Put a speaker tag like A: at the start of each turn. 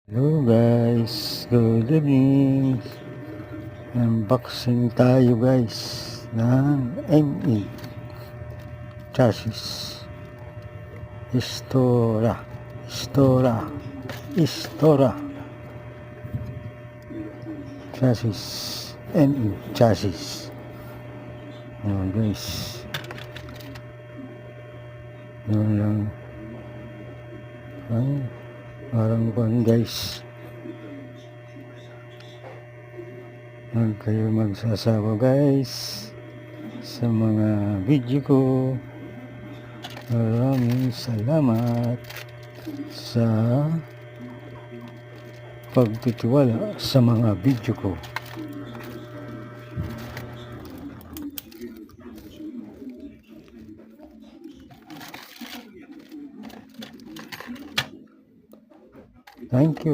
A: Hello guys, good evening. Unboxing tayo guys ng ME chassis. Istora chassis. ME chassis. Ayan guys. Yun lang. Ay, parang buwan guys. Huwag kayo magsasawa guys sa mga video ko. Maraming salamat sa pagtitiwala sa mga video ko. Thank you.